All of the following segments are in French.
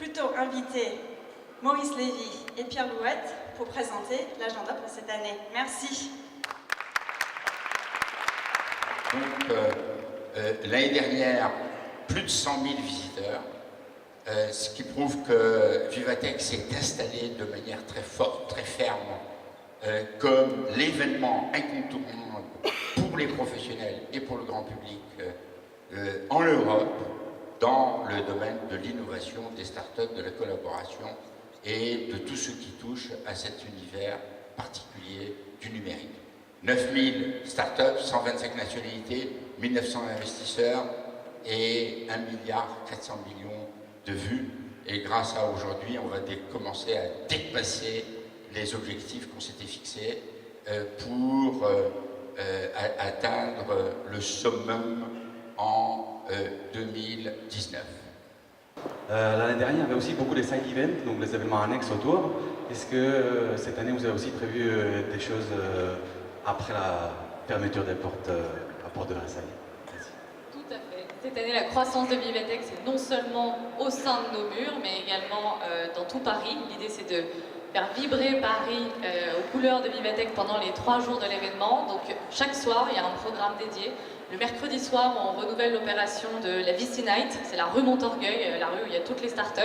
plutôt inviter Maurice Lévy et Pierre Louette pour présenter l'agenda pour cette année. Merci. Donc, l'année dernière, plus de 100 000 visiteurs, ce qui prouve que Vivatech s'est installé de manière très forte, très ferme, comme l'événement incontournable pour les professionnels et pour le grand public en Europe, dans le domaine de l'innovation, des startups, de la collaboration et de tout ce qui touche à cet univers particulier du numérique. 9000 startups, 125 nationalités, 1900 investisseurs et 1,4 milliard de vues. Et grâce à aujourd'hui, on va commencer à dépasser les objectifs qu'on s'était fixés pour atteindre le summum en 2019. L'année dernière, il y avait aussi beaucoup de side events, donc les événements annexes autour. Est-ce que cette année, vous avez aussi prévu des choses après la fermeture des portes à Porte de Versailles? Merci. Tout à fait. Cette année, la croissance de Vivatech, c'est non seulement au sein de nos murs, mais également dans tout Paris. L'idée, c'est de faire vibrer Paris aux couleurs de Vivatech pendant les 3 jours de l'événement. Donc, chaque soir, il y a un programme dédié. Le mercredi soir, on renouvelle l'opération de la VC Night. C'est la rue Montorgueil, la rue où il y a toutes les startups,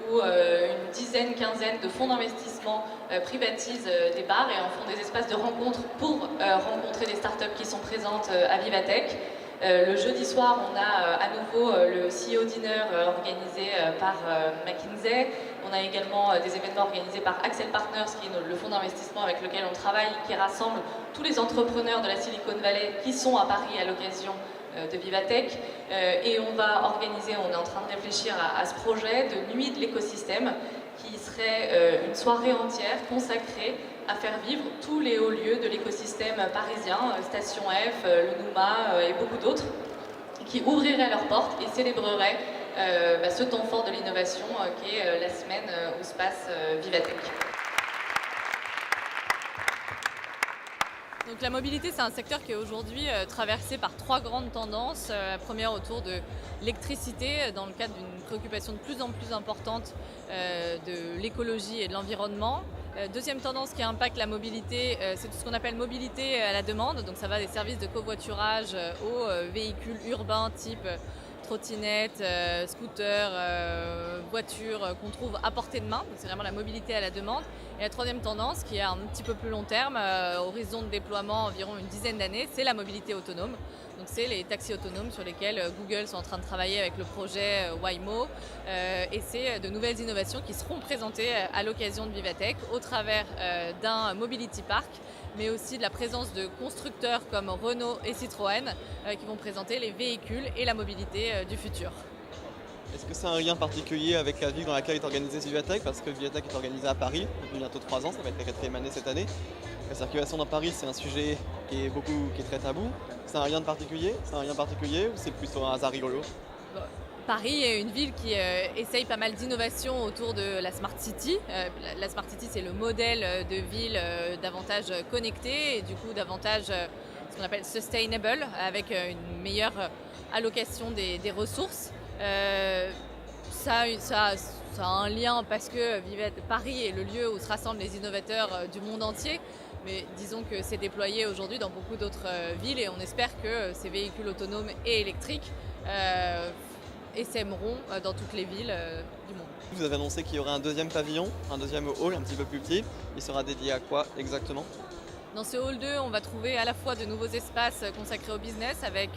où une dizaine, quinzaine de fonds d'investissement privatisent des bars et en font des espaces de rencontre pour rencontrer les startups qui sont présentes à Vivatech. Le jeudi soir, on a à nouveau le CEO Dinner organisé par McKinsey. On a également des événements organisés par Accel Partners, qui est le fonds d'investissement avec lequel on travaille, qui rassemble tous les entrepreneurs de la Silicon Valley qui sont à Paris à l'occasion de Vivatech. Et on va organiser, on est en train de réfléchir à ce projet de nuit de l'écosystème, qui serait une soirée entière consacrée à faire vivre tous les hauts lieux de l'écosystème parisien, Station F, le Nouma et beaucoup d'autres, qui ouvriraient leurs portes et célébreraient ce temps fort de l'innovation qui est la semaine où se passe Vivatech. Donc la mobilité, c'est un secteur qui est aujourd'hui traversé par 3 grandes tendances. La première autour de l'électricité, dans le cadre d'une préoccupation de plus en plus importante de l'écologie et de l'environnement. Deuxième tendance qui impacte la mobilité, c'est tout ce qu'on appelle mobilité à la demande. Donc ça va des services de covoiturage aux véhicules urbains type trottinettes, scooters, voitures qu'on trouve à portée de main. Donc c'est vraiment la mobilité à la demande. Et la troisième tendance, qui est un petit peu plus long terme, horizon de déploiement environ une dizaine d'années, c'est la mobilité autonome. Donc c'est les taxis autonomes sur lesquels Google sont en train de travailler avec le projet Waymo. Et c'est de nouvelles innovations qui seront présentées à l'occasion de Vivatech au travers d'un Mobility Park, mais aussi de la présence de constructeurs comme Renault et Citroën qui vont présenter les véhicules et la mobilité du futur. Est-ce que c'est un lien particulier avec la ville dans laquelle est organisée Vivatech? Parce que Vivatech est organisée à Paris depuis bientôt 3 ans, ça va être la 4e année cette année. La circulation dans Paris, c'est un sujet qui est très tabou. C'est un lien particulier ou c'est plutôt un hasard rigolo? Paris est une ville qui essaye pas mal d'innovations autour de la Smart City. La Smart City, c'est le modèle de ville davantage connectée et du coup davantage ce qu'on appelle sustainable, avec une meilleure allocation des ressources. Ça a un lien parce que Paris est le lieu où se rassemblent les innovateurs du monde entier. Mais disons que c'est déployé aujourd'hui dans beaucoup d'autres villes et on espère que ces véhicules autonomes et électriques essaimeront dans toutes les villes du monde. Vous avez annoncé qu'il y aurait un deuxième pavillon, un deuxième hall un petit peu plus petit. Il sera dédié à quoi exactement? Dans ce hall 2, on va trouver à la fois de nouveaux espaces consacrés au business avec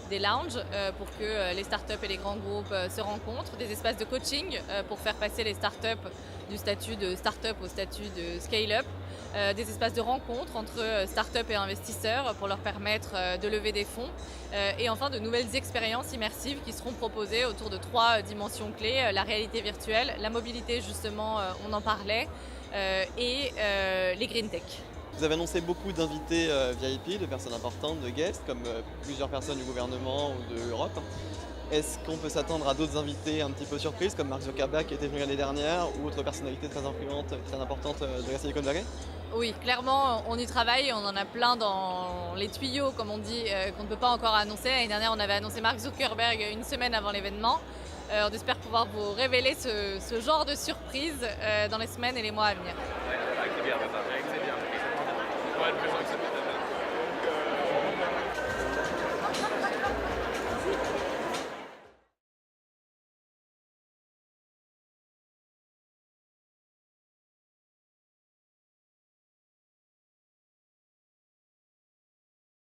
des lounges pour que les startups et les grands groupes se rencontrent, des espaces de coaching pour faire passer les startups du statut de startup au statut de scale-up, des espaces de rencontre entre startups et investisseurs pour leur permettre de lever des fonds et enfin de nouvelles expériences immersives qui seront proposées autour de 3 dimensions clés, la réalité virtuelle, la mobilité justement, on en parlait, et les green tech. Vous avez annoncé beaucoup d'invités VIP, de personnes importantes, de guests, comme plusieurs personnes du gouvernement ou de l'Europe. Est-ce qu'on peut s'attendre à d'autres invités un petit peu surprises, comme Mark Zuckerberg qui était venu l'année dernière, ou autres personnalités très influentes, très importantes de la Silicon Valley? Oui, clairement, on y travaille, on en a plein dans les tuyaux, comme on dit, qu'on ne peut pas encore annoncer. L'année dernière, on avait annoncé Mark Zuckerberg une semaine avant l'événement. On espère pouvoir vous révéler ce genre de surprise dans les semaines et les mois à venir. Avec plaisir, avec plaisir. Ouais,